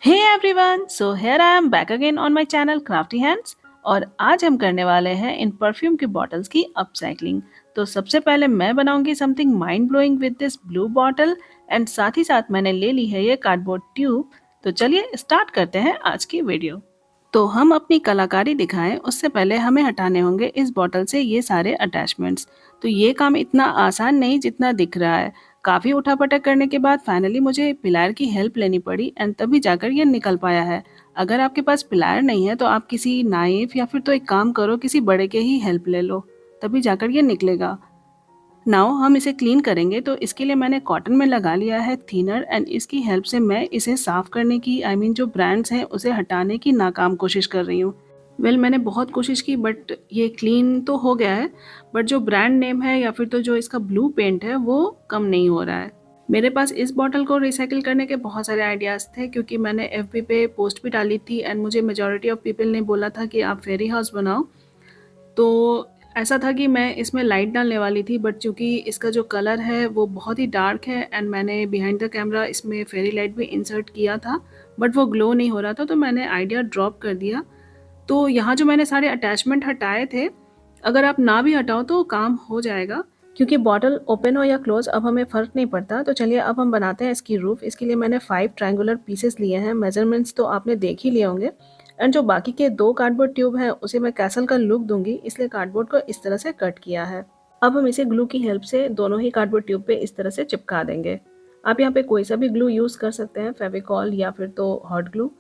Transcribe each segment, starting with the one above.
Hey everyone, so here I am back again on my channel crafty hands. और आज हम करने वाले हैं इन परफ्यूम की बॉटल्स की अपसाइकलिंग। तो सबसे पहले मैं बनाऊंगी something mind blowing with this blue bottle and साथ ही साथ मैंने ले ली है ये कार्डबोर्ड ट्यूब। तो चलिए स्टार्ट करते हैं आज की वीडियो। तो हम अपनी कलाकारी दिखाएं उससे पहले हमें हटाने होंगे इस बॉटल से ये सारे अटैचमेंट्स। तो ये काम इतना आसान नहीं जितना दिख रहा है। काफ़ी उठापटक करने के बाद फाइनली मुझे पिलायर की हेल्प लेनी पड़ी एंड तभी जाकर ये निकल पाया है। अगर आपके पास पिलायर नहीं है तो आप किसी नाइफ या फिर तो एक काम करो, किसी बड़े के ही हेल्प ले लो, तभी जाकर ये निकलेगा। नाउ हम इसे क्लीन करेंगे, तो इसके लिए मैंने कॉटन में लगा लिया है थिनर एंड इसकी हेल्प से मैं इसे साफ़ करने की जो ब्रांड्स हैं उसे हटाने की नाकाम कोशिश कर रही हूँ। मैंने बहुत कोशिश की बट ये क्लीन तो हो गया है, बट जो ब्रांड नेम है या फिर तो जो इसका ब्लू पेंट है वो कम नहीं हो रहा है। मेरे पास इस बॉटल को रिसाइकिल करने के बहुत सारे आइडियाज़ थे क्योंकि मैंने एफबी पे पोस्ट भी डाली थी एंड मुझे मेजॉरिटी ऑफ पीपल ने बोला था कि आप फेरी हाउस बनाओ। तो ऐसा था कि मैं इसमें लाइट डालने वाली थी बट चूँकि इसका जो कलर है वो बहुत ही डार्क है एंड मैंने बिहाइंड द कैमरा इसमें फेरी लाइट भी इंसर्ट किया था बट वो ग्लो नहीं हो रहा था, तो मैंने आइडिया ड्रॉप कर दिया। तो यहाँ जो मैंने सारे अटैचमेंट हटाए थे, अगर आप ना भी हटाओ तो काम हो जाएगा क्योंकि बॉटल ओपन हो या क्लोज अब हमें फ़र्क नहीं पड़ता। तो चलिए अब हम बनाते हैं इसकी रूफ। इसके लिए मैंने 5 ट्रायंगुलर पीसेस लिए हैं। मेजरमेंट्स तो आपने देख ही लिए होंगे एंड जो बाकी के 2 कार्डबोर्ड ट्यूब हैं उसे मैं कैसल का लुक दूंगी, इसलिए कार्डबोर्ड को इस तरह से कट किया है। अब हम इसे ग्लू की हेल्प से दोनों ही कार्डबोर्ड ट्यूब पे इस तरह से चिपका देंगे। आप यहाँ पे कोई सा भी ग्लू यूज़ कर सकते हैं, फेविकॉल या फिर तो हॉट ग्लू।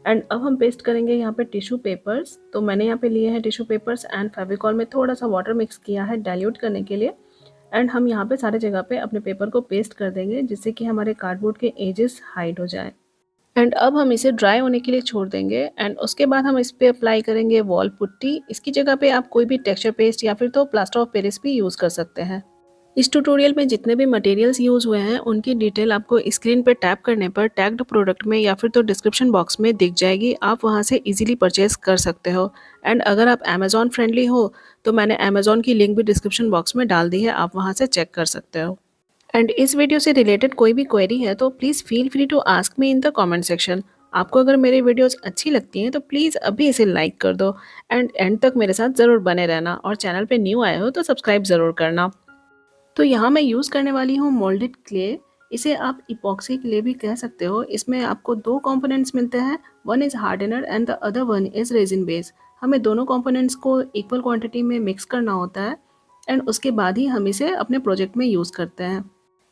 एंड अब हम पेस्ट करेंगे यहाँ पे टिश्यू पेपर्स। तो मैंने यहाँ पे लिए हैं टिश्यू पेपर्स एंड फेविकॉल में थोड़ा सा वाटर मिक्स किया है डाइल्यूट करने के लिए। एंड हम यहाँ पे सारे जगह पे अपने पेपर को पेस्ट कर देंगे जिससे कि हमारे कार्डबोर्ड के एजेस हाइड हो जाए। एंड अब हम इसे ड्राई होने के लिए छोड़ देंगे एंड उसके बाद हम इस पे अप्लाई करेंगे वॉल पुट्टी। इसकी जगह पे आप कोई भी टेक्सचर पेस्ट या फिर तो प्लास्टर ऑफ पेरिस भी यूज़ कर सकते हैं। इस ट्यूटोरियल में जितने भी मटेरियल्स यूज़ हुए हैं उनकी डिटेल आपको स्क्रीन पर टैप करने पर टैग्ड प्रोडक्ट में या फिर तो डिस्क्रिप्शन बॉक्स में दिख जाएगी। आप वहां से इजीली परचेज कर सकते हो। एंड अगर आप अमेज़ॉन फ्रेंडली हो तो मैंने अमेज़ॉन की लिंक भी डिस्क्रिप्शन बॉक्स में डाल दी है, आप वहां से चेक कर सकते हो। एंड इस वीडियो से रिलेटेड कोई भी क्वेरी है तो please feel free to ask me in the comment section. आपको अगर मेरी वीडियोस अच्छी लगती हैं तो प्लीज़ अभी इसे लाइक कर दो एंड एंड तक मेरे साथ ज़रूर बने रहना, और चैनल पे न्यू आए हो तो सब्सक्राइब ज़रूर करना। तो यहाँ मैं यूज़ करने वाली हूँ मोल्डेड क्ले। इसे आप इपॉक्सी क्ले भी कह सकते हो। इसमें आपको 2 कंपोनेंट्स मिलते हैं, one is hardener and the other one is resin base. हमें दोनों कंपोनेंट्स को इक्वल क्वांटिटी में मिक्स करना होता है एंड उसके बाद ही हम इसे अपने प्रोजेक्ट में यूज़ करते हैं।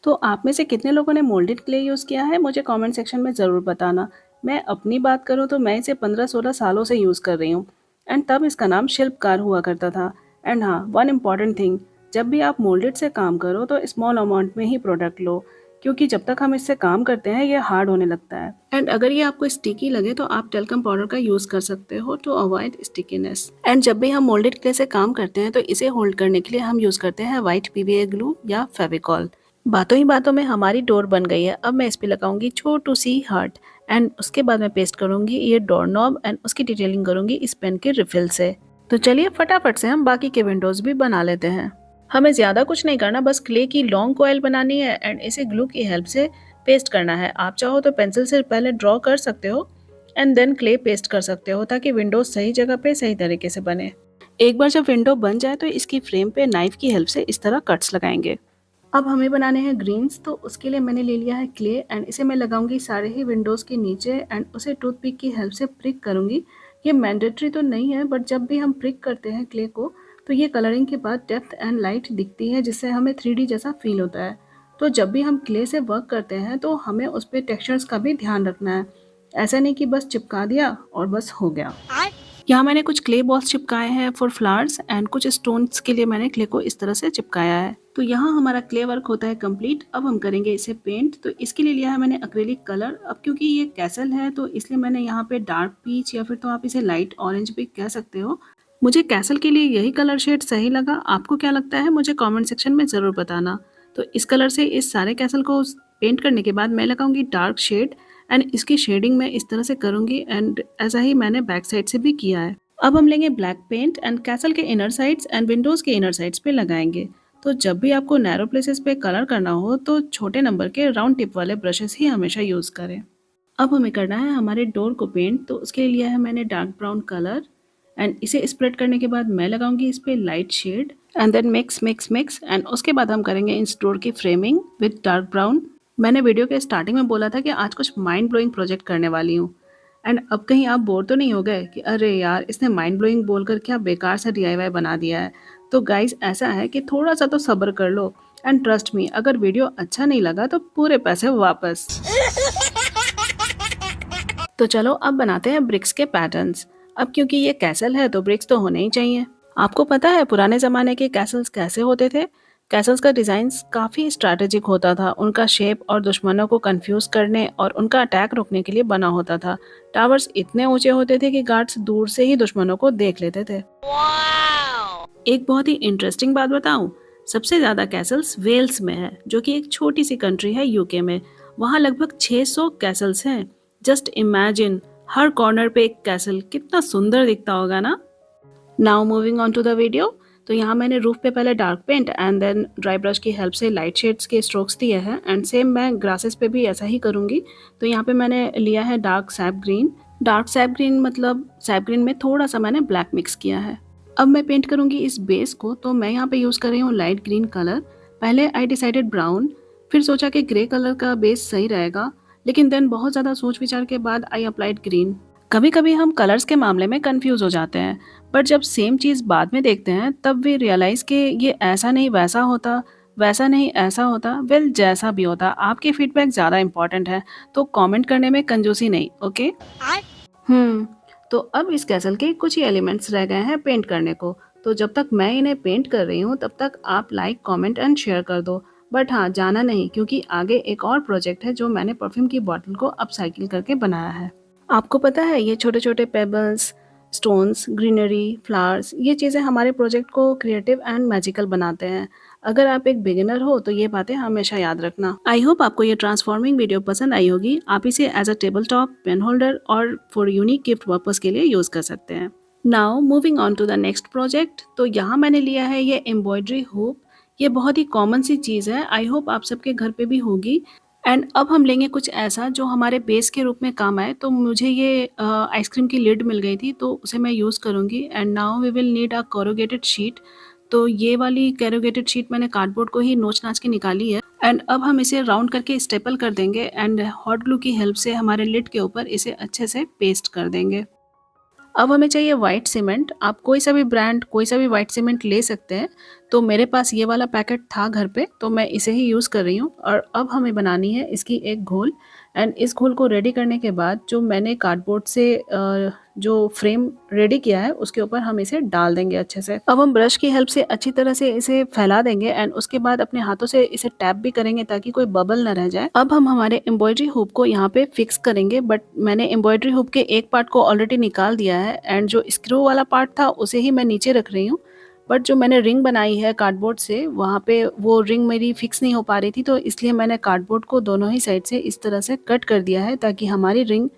तो आप में से कितने लोगों ने मोल्डेड क्ले यूज़ किया है मुझे कमेंट सेक्शन में ज़रूर बताना। मैं अपनी बात करूँ तो मैं इसे 15-16 सालों से यूज़ कर रही हूँ एंड तब इसका नाम शिल्पकार हुआ करता था। एंड हाँ, वन इम्पॉर्टेंट थिंग, जब भी आप मोल्डेड से काम करो तो स्मॉल अमाउंट में ही प्रोडक्ट लो क्योंकि जब तक हम इससे काम करते हैं ये हार्ड होने लगता है। एंड अगर ये आपको स्टिकी लगे तो आप टेल्कम पाउडर का यूज़ कर सकते हो टू अवॉइड स्टिकीनेस। एंड जब भी हम मोल्डेड क्ले से काम करते हैं तो इसे होल्ड करने के लिए हम यूज़ करते हैं व्हाइट पीवीए ग्लू या फेविकॉल। बातों ही बातों में हमारी डोर बन गई है। अब मैं इस पे लगाऊंगी छोटू सी हार्ट एंड उसके बाद मैं पेस्ट करूंगी ये डोर नॉब एंड उसकी डिटेलिंग करूंगी इस पेन के रिफिल से। तो चलिए फटाफट से हम बाकी के विंडोज भी बना लेते हैं। हमें ज़्यादा कुछ नहीं करना, बस क्ले की लॉन्ग कॉइल बनानी है एंड इसे ग्लू की हेल्प से पेस्ट करना है। आप चाहो तो पेंसिल से पहले ड्रॉ कर सकते हो एंड देन क्ले पेस्ट कर सकते हो ताकि विंडोज सही जगह पे सही तरीके से बने। एक बार जब विंडो बन जाए तो इसकी फ्रेम पे नाइफ की हेल्प से इस तरह कट्स लगाएंगे। अब हमें बनाने हैं ग्रीन्स, तो उसके लिए मैंने ले लिया है क्ले एंड इसे मैं लगाऊंगी सारे ही विंडोज़ के नीचे एंड उसे टूथपिक की हेल्प से प्रिक करूंगी। ये मैंडेटरी तो नहीं है बट जब भी हम प्रिक करते हैं क्ले को तो ये कलरिंग के बाद डेप्थ एंड लाइट दिखती है जिससे हमें 3D जैसा फील होता है। तो जब भी हम क्ले से वर्क करते हैं तो हमें उस पर टेक्सचर्स का भी ध्यान रखना है। ऐसा नहीं कि बस चिपका दिया और बस हो गया। यहाँ मैंने कुछ क्ले बॉल्स चिपकाए हैं फॉर फ्लावर्स एंड कुछ स्टोन्स के लिए मैंने क्ले को इस तरह से चिपकाया है। तो यहाँ हमारा क्ले वर्क होता है कंप्लीट। अब हम करेंगे इसे पेंट। तो इसके लिए लिया है मैंने एक्रेलिक कलर। अब क्योंकि ये कैसल है तो इसलिए मैंने यहाँ पे डार्क पीच या फिर तो आप इसे लाइट ऑरेंज भी कह सकते हो। मुझे कैसल के लिए यही कलर शेड सही लगा। आपको क्या लगता है मुझे कमेंट सेक्शन में ज़रूर बताना। तो इस कलर से इस सारे कैसल को पेंट करने के बाद मैं लगाऊंगी डार्क शेड एंड इसकी शेडिंग मैं इस तरह से करूंगी एंड ऐसा ही मैंने बैक साइड से भी किया है। अब हम लेंगे ब्लैक पेंट एंड कैसल के इनर साइड्स एंड विंडोज़ के इनर साइड्स पे लगाएंगे। तो जब भी आपको नैरो प्लेसेस पे कलर करना हो तो छोटे नंबर के राउंड टिप वाले ब्रशेस ही हमेशा यूज़ करें। अब हमें करना है हमारे डोर को पेंट, तो उसके लिए लिया है मैंने डार्क ब्राउन कलर एंड इसे स्प्रेड करने के बाद मैं लगाऊंगी इस पे light shade and then mix mix mix and उसके बाद हम करेंगे इस डोर की फ्रेमिंग विद डार्क ब्राउन। मैंने वीडियो के स्टार्टिंग में बोला था कि आज कुछ माइंड ब्लोइंग प्रोजेक्ट करने वाली हूँ एंड अब कहीं आप बोर तो नहीं हो गए कि अरे यार इसने माइंड ब्लोइंग बोलकर क्या बेकार सा डीआईवाई बना दिया है। तो गाइस ऐसा है कि थोड़ा सा तो सब्र कर लो एंड ट्रस्ट मी, अगर वीडियो अच्छा नहीं लगा तो पूरे पैसे वापस। तो चलो अब बनाते हैं ब्रिक्स के पैटर्न्स। अब क्योंकि ये कैसल है तो ब्रिक्स तो होने ही चाहिए। आपको पता है पुराने ज़माने के कैसल्स कैसे होते थे? कैसल्स का डिज़ाइन काफ़ी स्ट्रैटेजिक होता था। उनका शेप और दुश्मनों को कंफ्यूज करने और उनका अटैक रोकने के लिए बना होता था। टावर्स इतने ऊंचे होते थे कि गार्ड्स दूर से ही दुश्मनों को देख लेते थे। एक बहुत ही इंटरेस्टिंग बात बताऊं, सबसे ज़्यादा कैसल्स वेल्स में है, जो कि एक छोटी सी कंट्री है यूके में। वहाँ लगभग 600 कैसल्स हैं। जस्ट इमेजिन, हर कॉर्नर पे एक कैसल, कितना सुंदर दिखता होगा ना। Now moving on to the video. तो यहाँ मैंने रूफ पे पहले dark paint and then dry brush की हेल्प से लाइट शेड्स के स्ट्रोक्स दिए हैं एंड सेम मैं ग्रासेस पे भी ऐसा ही करूँगी। तो यहाँ पे मैंने लिया है dark SAP green. Dark SAP green मतलब सैप ग्रीन में थोड़ा सा मैंने ब्लैक मिक्स किया है। अब मैं पेंट करूँगी इस बेस को, तो मैं यहाँ पे यूज़ कर रही हूँ लाइट ग्रीन कलर। पहले आई डिसाइडेड ब्राउन, फिर सोचा कि ग्रे कलर का बेस सही रहेगा, लेकिन देन बहुत ज़्यादा सोच विचार के बाद आई अप्लाइड ग्रीन। कभी कभी हम कलर्स के मामले में कंफ्यूज हो जाते हैं, बट जब सेम चीज़ बाद में देखते हैं तब वी रियलाइज़ कि ये ऐसा नहीं वैसा होता, वैसा नहीं ऐसा होता। वेल जैसा भी होता, आपके फीडबैक ज़्यादा इंपॉर्टेंट है, तो कमेंट करने में कंजूसी नहीं, ओके। तो अब इस कैसल के कुछ ही एलिमेंट्स रह गए हैं पेंट करने को। तो जब तक मैं इन्हें पेंट कर रही हूँ तब तक आप लाइक कमेंट एंड शेयर कर दो। बट हाँ, जाना नहीं, क्योंकि आगे एक और प्रोजेक्ट है जो मैंने परफ्यूम की बॉटल को अपसाइकिल करके बनाया है। आपको पता है ये छोटे छोटे पेबल्स, स्टोन्स, ग्रीनरी, फ्लावर्स, ये चीज़ें हमारे प्रोजेक्ट को क्रिएटिव एंड मैजिकल बनाते हैं। अगर आप एक बिगिनर हो तो ये बातें हमेशा याद रखना। आई होप आपको ये ट्रांसफॉर्मिंग वीडियो पसंद आई होगी। आप इसे as a table top, pen holder और फॉर यूनिक गिफ्ट पर्पज के लिए यूज़ कर सकते हैं। Now moving on to the next project. तो यहाँ मैंने लिया है ये एम्ब्रॉयडरी हुप। ये बहुत ही कॉमन सी चीज़ है, आई होप आप सबके घर पे भी होगी। एंड अब हम लेंगे कुछ ऐसा जो हमारे बेस के रूप में काम आए। तो मुझे ये आइसक्रीम की लिड मिल गई थी, तो उसे मैं यूज़ करूँगी। And now we will need a corrugated sheet. तो ये वाली कैरोगेटेड शीट मैंने कार्डबोर्ड को ही नोच नाच के निकाली है एंड अब हम इसे राउंड करके स्टेपल कर देंगे एंड हॉट ग्लू की हेल्प से हमारे लिड के ऊपर इसे अच्छे से पेस्ट कर देंगे। अब हमें चाहिए वाइट सीमेंट। आप कोई सा भी ब्रांड, कोई सा भी वाइट सीमेंट ले सकते हैं। तो मेरे पास ये वाला पैकेट था घर पे, तो मैं इसे ही यूज़ कर रही हूँ। और अब हमें बनानी है इसकी एक घोल एंड इस घोल को रेडी करने के बाद जो मैंने कार्डबोर्ड से जो फ्रेम रेडी किया है उसके ऊपर हम इसे डाल देंगे अच्छे से। अब हम ब्रश की हेल्प से अच्छी तरह से इसे फैला देंगे एंड उसके बाद अपने हाथों से इसे टैप भी करेंगे ताकि कोई बबल ना रह जाए। अब हम हमारे एम्ब्रॉयडरी हुप को यहाँ पे फिक्स करेंगे, बट मैंने एम्ब्रॉयडरी हुप के एक पार्ट को ऑलरेडी निकाल दिया है एंड जो स्क्रू वाला पार्ट था उसे ही मैं नीचे रख रही हूँ। बट जो मैंने रिंग बनाई है कार्डबोर्ड से, वहाँ पे वो रिंग मेरी फिक्स नहीं हो पा रही थी, तो इसलिए मैंने कार्डबोर्ड को दोनों ही साइड से इस तरह से कट कर दिया है ताकि हमारी रिंग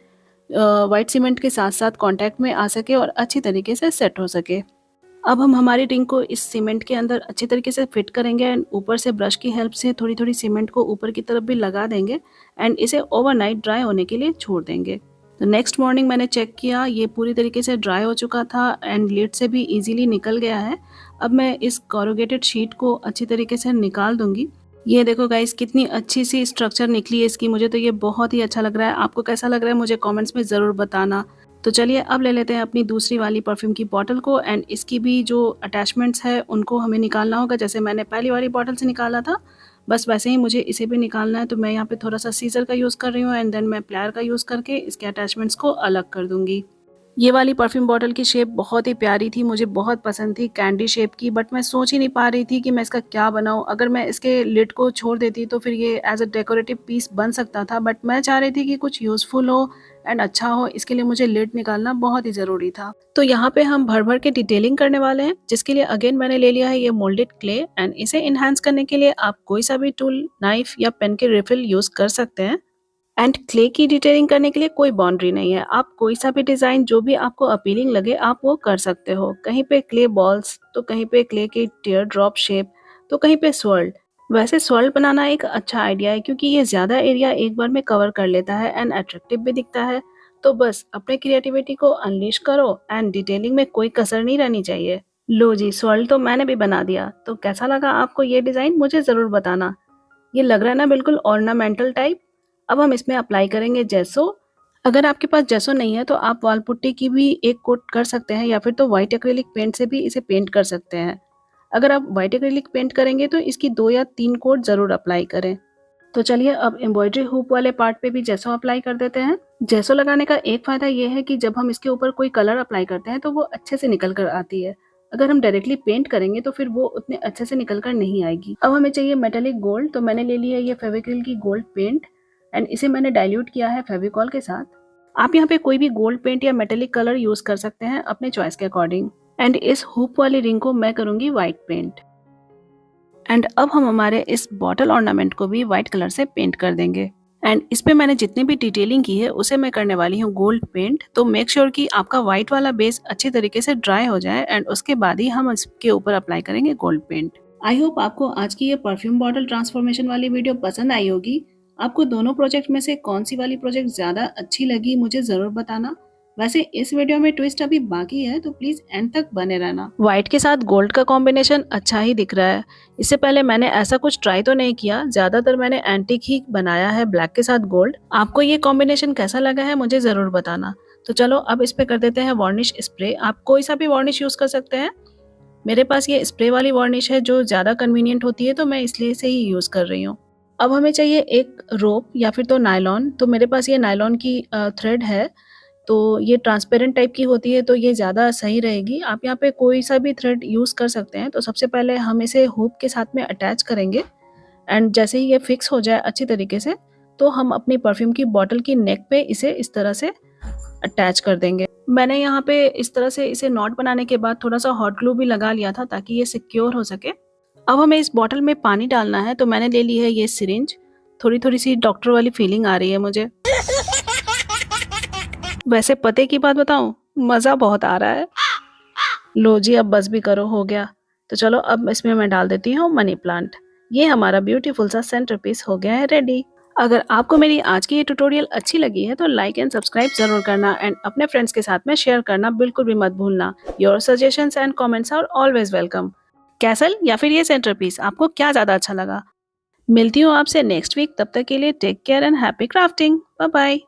वाइट सीमेंट के साथ साथ कांटेक्ट में आ सके और अच्छी तरीके से सेट हो सके। अब हम हमारी रिंग को इस सीमेंट के अंदर अच्छी तरीके से फिट करेंगे एंड ऊपर से ब्रश की हेल्प से थोड़ी थोड़ी सीमेंट को ऊपर की तरफ भी लगा देंगे एंड इसे ओवरनाइट ड्राई होने के लिए छोड़ देंगे। तो नेक्स्ट मॉर्निंग मैंने चेक किया, ये पूरी तरीके से ड्राई हो चुका था एंड लिड से भी इजीली निकल गया है। अब मैं इस कोरुगेटेड शीट को अच्छी तरीके से निकाल दूंगी। ये देखो गाइस, कितनी अच्छी सी स्ट्रक्चर निकली है इसकी। मुझे तो ये बहुत ही अच्छा लग रहा है। आपको कैसा लग रहा है मुझे कमेंट्स में ज़रूर बताना। तो चलिए अब ले लेते हैं अपनी दूसरी वाली परफ्यूम की बॉटल को एंड इसकी भी जो अटैचमेंट्स है उनको हमें निकालना होगा, जैसे मैंने पहली वाली बॉटल से निकाला था बस वैसे ही मुझे इसे भी निकालना है। तो मैं यहाँ पे थोड़ा सा सीजर का यूज़ कर रही हूँ एंड देन मैं प्लायर का यूज़ करके इसके अटैचमेंट्स को अलग कर दूंगी। ये वाली परफ्यूम बॉटल की शेप बहुत ही प्यारी थी, मुझे बहुत पसंद थी, कैंडी शेप की। बट मैं सोच ही नहीं पा रही थी कि मैं इसका क्या बनाऊं। अगर मैं इसके लिड को छोड़ देती तो फिर ये एज अ डेकोरेटिव पीस बन सकता था, बट मैं चाह रही थी कि कुछ यूज़फुल हो एंड अच्छा हो, इसके लिए मुझे लिड निकालना बहुत ही ज़रूरी था। तो यहाँ पे हम भर भर के डिटेलिंग करने वाले हैं, जिसके लिए अगेन मैंने ले लिया है ये मोल्डेड क्ले एंड इसे इन्हांस करने के लिए आप कोई सा भी टूल, नाइफ या पेन के रिफिल यूज़ कर सकते हैं। एंड क्ले की डिटेलिंग करने के लिए कोई बाउंड्री नहीं है, आप कोई सा भी डिज़ाइन जो भी आपको अपीलिंग लगे आप वो कर सकते हो। कहीं पे क्ले बॉल्स, तो कहीं पे क्ले की टीयर ड्रॉप शेप, तो कहीं पे स्वर्ल। वैसे स्वॉल बनाना एक अच्छा आइडिया है क्योंकि ये ज़्यादा एरिया एक बार में कवर कर लेता है एंड अट्रैक्टिव भी दिखता है। तो बस अपने क्रिएटिविटी को अनलीश करो एंड डिटेलिंग में कोई कसर नहीं रहनी चाहिए। लो जी, स्वॉल तो मैंने भी बना दिया। तो कैसा लगा आपको ये डिज़ाइन, मुझे ज़रूर बताना। ये लग रहा है ना बिल्कुल ऑर्नामेंटल टाइप। अब हम इसमें अप्लाई करेंगे जेसो। अगर आपके पास जेसो नहीं है तो आप वाल पुट्टी की भी एक कोट कर सकते हैं या फिर तो व्हाइट एक्रिलिक पेंट से भी इसे पेंट कर सकते हैं। अगर आप व्हाइट एक्रिलिक पेंट करेंगे तो इसकी 2 या 3 कोट ज़रूर अप्लाई करें। तो चलिए अब एम्ब्रॉयडरी हुप वाले पार्ट पे भी जेसो अप्लाई कर देते हैं। जेसो लगाने का एक फ़ायदा ये है कि जब हम इसके ऊपर कोई कलर अप्लाई करते हैं तो वो अच्छे से निकल कर आती है। अगर हम डायरेक्टली पेंट करेंगे तो फिर वो उतने अच्छे से निकल कर नहीं आएगी। अब हमें चाहिए मेटेलिक गोल्ड, तो मैंने ले लिया है ये फेविक्रिल की गोल्ड पेंट एंड इसे मैंने डाइल्यूट किया है फेविकॉल के साथ। आप यहाँ पे कोई भी गोल्ड पेंट या मेटेलिक कलर यूज़ कर सकते हैं अपने चॉइस के अकॉर्डिंग। एंड इस हुप वाली रिंग को मैं करूँगी व्हाइट पेंट। एंड अब हम हमारे इस बॉटल ऑर्नामेंट को भी व्हाइट कलर से पेंट कर देंगे। एंड इस पे मैंने जितनी भी डिटेलिंग की है उसे मैं करने वाली हूँ गोल्ड पेंट। तो मेक श्योर कि आपका व्हाइट वाला बेस अच्छी तरीके से ड्राई हो जाए एंड उसके बाद ही हम इसके ऊपर अप्लाई करेंगे गोल्ड पेंट। आई होप आपको आज की ये परफ्यूम बॉटल ट्रांसफॉर्मेशन वाली वीडियो पसंद आई होगी। आपको दोनों प्रोजेक्ट में से कौन सी वाली प्रोजेक्ट ज़्यादा अच्छी लगी मुझे ज़रूर बताना। वैसे इस वीडियो में ट्विस्ट अभी बाकी है तो प्लीज एंड तक बने रहना। व्हाइट के साथ गोल्ड का कॉम्बिनेशन अच्छा ही दिख रहा है। इससे पहले मैंने ऐसा कुछ ट्राई तो नहीं किया, ज्यादातर मैंने एंटीक ही बनाया है ब्लैक के साथ गोल्ड। आपको ये कॉम्बिनेशन कैसा लगा है मुझे जरूर बताना। तो चलो अब इस पे कर देते हैं वार्निश स्प्रे। आप कोई सा भी वार्निश यूज कर सकते हैं। मेरे पास ये स्प्रे वाली वार्निश है जो ज्यादा कन्वीनियंट होती है तो मैं इसलिए से ही यूज कर रही हूँ। अब हमें चाहिए एक रोप या फिर तो नायलॉन। तो मेरे पास ये नायलॉन की थ्रेड है, तो ये ट्रांसपेरेंट टाइप की होती है तो ये ज़्यादा सही रहेगी। आप यहाँ पे कोई सा भी थ्रेड यूज़ कर सकते हैं। तो सबसे पहले हम इसे हुक के साथ में अटैच करेंगे एंड जैसे ही ये फिक्स हो जाए अच्छी तरीके से तो हम अपनी परफ्यूम की बॉटल की नेक पे इसे इस तरह से अटैच कर देंगे। मैंने यहाँ पे इस तरह से इसे नॉट बनाने के बाद थोड़ा सा हॉट ग्लू भी लगा लिया था ताकि ये सिक्योर हो सके। अब हमें इस बॉटल में पानी डालना है तो मैंने ले ली है ये सिरिंज। थोड़ी थोड़ी सी डॉक्टर वाली फीलिंग आ रही है मुझे। वैसे पते की बात बताऊं, मज़ा बहुत आ रहा है। लो जी, अब बस भी करो, हो गया। तो चलो अब इसमें मैं डाल देती हूँ मनी प्लांट। ये हमारा ब्यूटीफुल सा सेंटर पीस हो गया है रेडी। अगर आपको मेरी आज की ये ट्यूटोरियल अच्छी लगी है तो लाइक एंड सब्सक्राइब जरूर करना एंड अपने फ्रेंड्स के साथ में शेयर करना बिल्कुल भी मत भूलना। Your suggestions and comments are always welcome. Castle या फिर ये सेंटर पीस, आपको क्या ज़्यादा अच्छा लगा? मिलती हूँ आपसे नेक्स्ट वीक। तब तक के लिए take care and happy crafting. Bye bye.